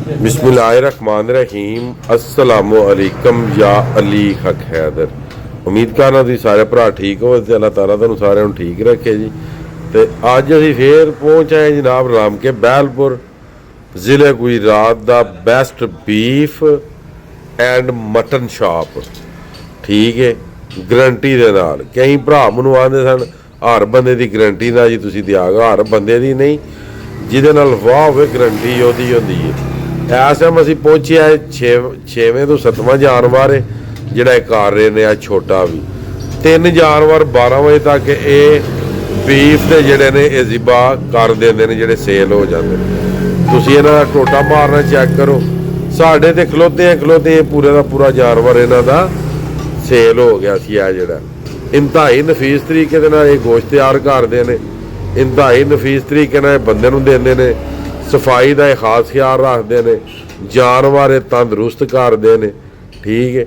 बिस्मिल्लाहिर्रहमानिर्रहीम अस्सलामुअलैकुम या अली हक हैदर। उम्मीद करना तुसीं सारे भरा ठीक हो ते अल्लाह ताला तुहानूं सारिआं नूं ठीक रखे जी। ते अज असीं फिर पहुंच आए जनाब रामके बैलपुर जिले गुजरात दा best beef and mutton shop. ठीक है, गरंटी दे नाल। कई भरा मैनूं आंदे सन हर बंदे दी गरंटी ना जी तुसीं दिआगा, हर बंदे दी नहीं, जिहदे नाल वाह होवे गरंटी ओहदी हुंदी है। इस टाइम असीं पहुंचे आए 6वें तो 7वां जानवर है जिहड़ा कर रहे ने। छोटा भी 3 जानवर 12 बजे तक ये बीफ के जिहड़े ने ये ज़िबा कर देंदे ने, जिहड़े सेल हो जाते हैं। तुसीं इन्हां दा टोटा मारना चैक करो। साढ़े ते खलोते पूरे का पूरा जानवर इन्हां दा सेल हो गया सी। जिहड़ा इंतहाई नफीस तरीके दे नाल गोश्त तैयार करदे ने, इंतहाई नफीस तरीके नाल बंदे नूं दिंदे ने। सफाई का एक खास ख्याल रखते हैं, जानवर तंदरुस्त करते हैं। ठीक है,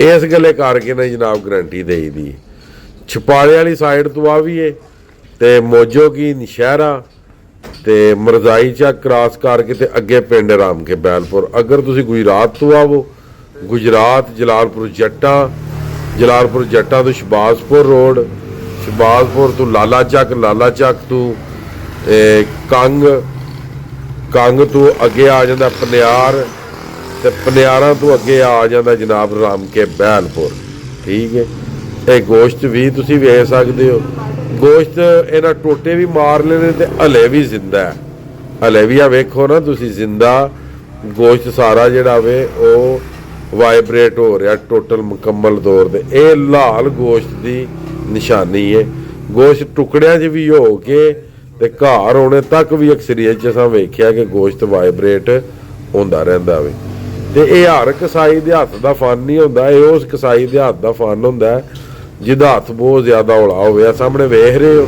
इस गल्ले करके ना जनाब गरंटी दे दी। छपाले वाली साइड तो आ भी है तो मोजो की नशहरा तो मरजाई चक क्रॉस करके तो अगे पिंड राम के बैलपुर। अगर तुसी गुजरात तो आवो, गुजरात जलालपुर जट्टा तो शबाजपुर रोड, शबाजपुर तो लाला चक तो कंग तो अगे आ जाता पनियार, ते पनियारा तो अगे आ जाता जनाब राम के बैलपुर। ठीक है, ये गोश्त भी तुसी वेख सकते हो। गोश्त इन्हां टोटे भी मार लेने ते हले भी जिंदा है, हले भी आ वेखो ना तुसी जिंदा गोश्त सारा जिहड़ा वे ओ वाइब्रेट हो रहा टोटल मुकम्मल तौर पर। यह लाल गोश्त की निशानी है। गोश्त टुकड़ियां च भी हो के ते घर आने तक भी अक्सरीत असां वेख्या कि गोश्त वाइब्रेट होंदा रहिंदा वे। ते यह हर कसाई दे हत्थ दा फन नहीं होंदा, यह उस कसाई दे हत्थ दा फन होंदा जिहदा हत्थ बहुत ज़्यादा हौला होवे। सामने वेख रहे हो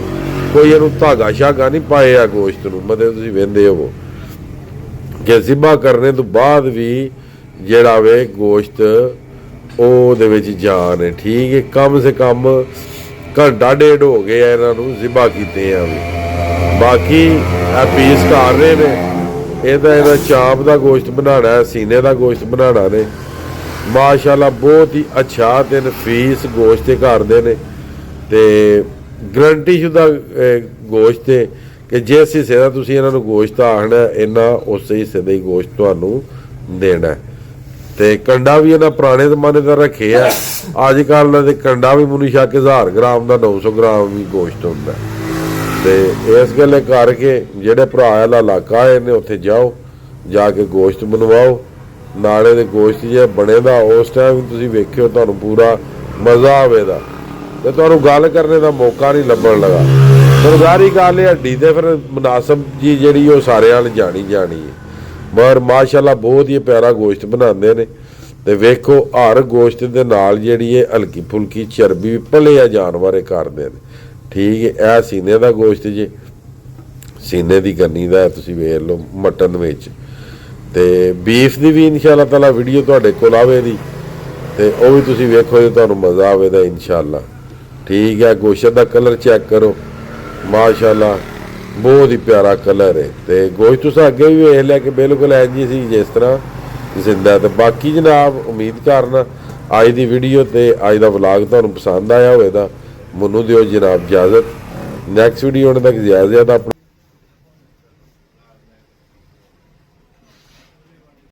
कोई इहनूं धागा शागा नहीं पाया गोश्त नूं, मतलब तुसीं वेंदे हो कि ज़िबा करने तो बाद भी जिहड़ा वे गोश्त ओहदे विच जान है। ठीक है, कम से कम घंटा डेढ़ हो गया इन्हां नूं ज़िबा कीते आ। बाकी पीस कर रहे ने, यदा चांप का गोश्त बनाना है, सीने का गोश्त बनाना ने। माशाल्लाह बहुत ही अच्छा ते नफीस गोश्त करते हैं। तो गरंटी शुदा गोश्त है कि जिस हिस्से का तुसीं इन्हां नूं गोश्त आखना इन्हां उस हिस्से का ही गोश्त तुहानूं देना है। तो कंडा भी इन्हां पुराने जमाने का रखे है। अजकल दे कंडा भी मैनूं शक 1000 ग्राम का 900 ग्राम भी गोश्त होंदा है। तो इस गल्ले करके जेडे भरा वाला इलाका है ने उत्थे जाओ, जाके गोश्त बनवाओ। नाले दे गोश्त जे बने दा उस टाइम तुसीं वेखिओ तुहानूं पूरा मज़ा आवेगा ते तुहानूं गल करने का मौका नहीं लभण लगा। सरकारी गल है हड्डी ते फिर मुनासब जी जिहड़ी ओह सारे नाल जानी है। मगर माशाल्लाह बहुत ही प्यारा गोश्त बनाते ने। ते वेखो हर गोश्त दे नाल जिहड़ी है हल्की फुल्की चर्बी भी भले जानवर करदे ने। ठीक है, यह सीने का गोश्त जे, सीने की गन्नी का तुसीं वेख लो मटन विच। ते बीफ की भी इंशाअल्लाह ताला वीडियो तुहाडे कोल आवेगी ते ओह भी तुसीं वेखो जे तुहानूं मज़ा आवेगा इंशाअल्लाह। ठीक है, गोश्त का कलर चेक करो, माशाअल्लाह बहुत ही प्यारा कलर है। तो गोश्त तुसीं अगे भी वेख लिया कि बिल्कुल इंज ही सी जिस तरह जिंदा। तो बाकी जनाब उम्मीद करना अज की वीडियो ते अज का व्लॉग तुहानूं पसंद आया होवेगा। मैनूं दिओ जनाब इजाजत, नैक्सट वीडियो आने तक ज़्यादा अपना